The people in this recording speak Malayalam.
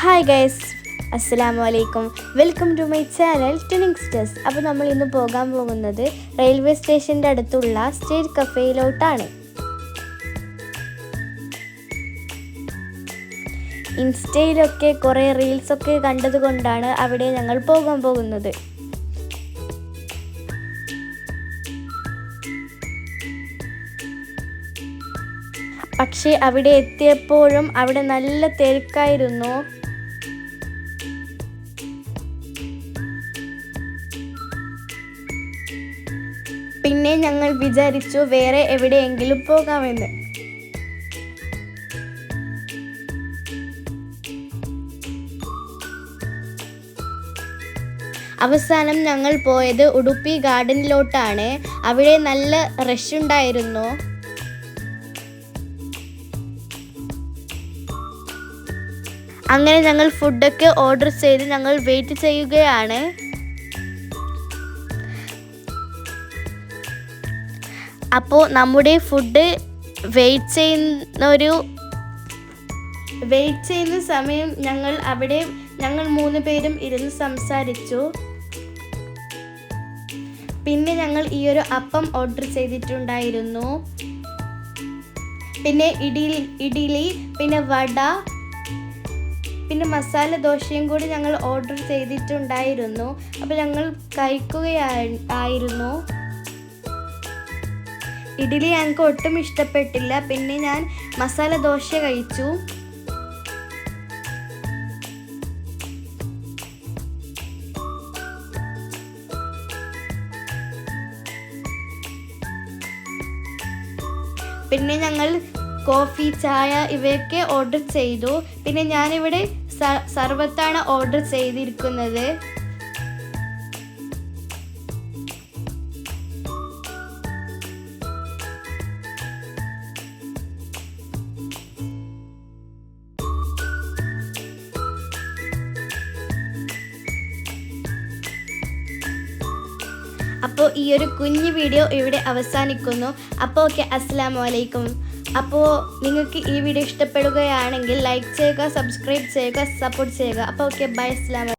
ഹായ് ഗൈസ്, അസ്സലാമു അലൈക്കും. Welcome to my channel Twiningsters. അപ്പോൾ നമ്മൾ ഇന്ന് പോകാൻ പോകുന്നത് റെയിൽവേ സ്റ്റേഷൻ്റെ അടുത്തുള്ള സ്റ്റേറ്റ് കഫേയിലോട്ടാണ്. ഇൻസ്റ്റയിലൊക്കെ കുറേ റീൽസൊക്കെ കണ്ടതുകൊണ്ടാണ് അവിടെ ഞങ്ങൾ പോകാൻ പോകുന്നത്. പക്ഷേ അവിടെ എത്തിയപ്പോഴും അവിടെ നല്ല തിരക്കായിരുന്നു. പിന്നെ ഞങ്ങൾ വിചാരിച്ചു വേറെ എവിടെയെങ്കിലും പോകാമെന്ന്. അവസാനം ഞങ്ങൾ പോയത് ഉടുപ്പി ഗാർഡനിലോട്ടാണ്. അവിടെ നല്ല റഷ് ഉണ്ടായിരുന്നു. അങ്ങനെ ഞങ്ങൾ ഫുഡൊക്കെ ഓർഡർ ചെയ്ത് ഞങ്ങൾ വെയിറ്റ് ചെയ്യുകയാണ്. അപ്പോൾ നമ്മുടെ ഫുഡ് വെയിറ്റ് ചെയ്യുന്ന സമയം ഞങ്ങൾ 3 പേരും ഇരുന്ന് സംസാരിച്ചു. പിന്നെ ഞങ്ങൾ ഈ ഒരു അപ്പം ഓർഡർ ചെയ്തിട്ടുണ്ടായിരുന്നു. പിന്നെ ഇഡ്ഡലി, പിന്നെ വട, പിന്നെ മസാല ദോശയും കൂടി ഞങ്ങൾ ഓർഡർ ചെയ്തിട്ടുണ്ടായിരുന്നു. അപ്പോൾ ഞങ്ങൾ കഴിക്കുകയായിരുന്നു. ഇഡ്ഡലി ഞങ്ങൾക്ക് ഒട്ടും ഇഷ്ടപ്പെട്ടില്ല. പിന്നെ ഞാൻ മസാല ദോശ കഴിച്ചു. പിന്നെ ഞങ്ങൾ കോഫി, ചായ ഇവയൊക്കെ ഓർഡർ ചെയ്തു. പിന്നെ ഞാനിവിടെ സർബത്താണ് ഓർഡർ ചെയ്തിരിക്കുന്നത്. അപ്പോൾ ഈ ഒരു കുഞ്ഞു വീഡിയോ ഇവിടെ അവസാനിക്കുന്നു. അപ്പോൾ ഓക്കെ, അസ്സലാമു അലൈക്കും. അപ്പോൾ നിങ്ങൾക്ക് ഈ വീഡിയോ ഇഷ്ടപ്പെടുകയാണെങ്കിൽ ലൈക്ക് ചെയ്യുക, സബ്സ്ക്രൈബ് ചെയ്യുക, സപ്പോർട്ട് ചെയ്യുക. അപ്പോൾ ഓക്കെ, ബൈ, അസ്സലാമു.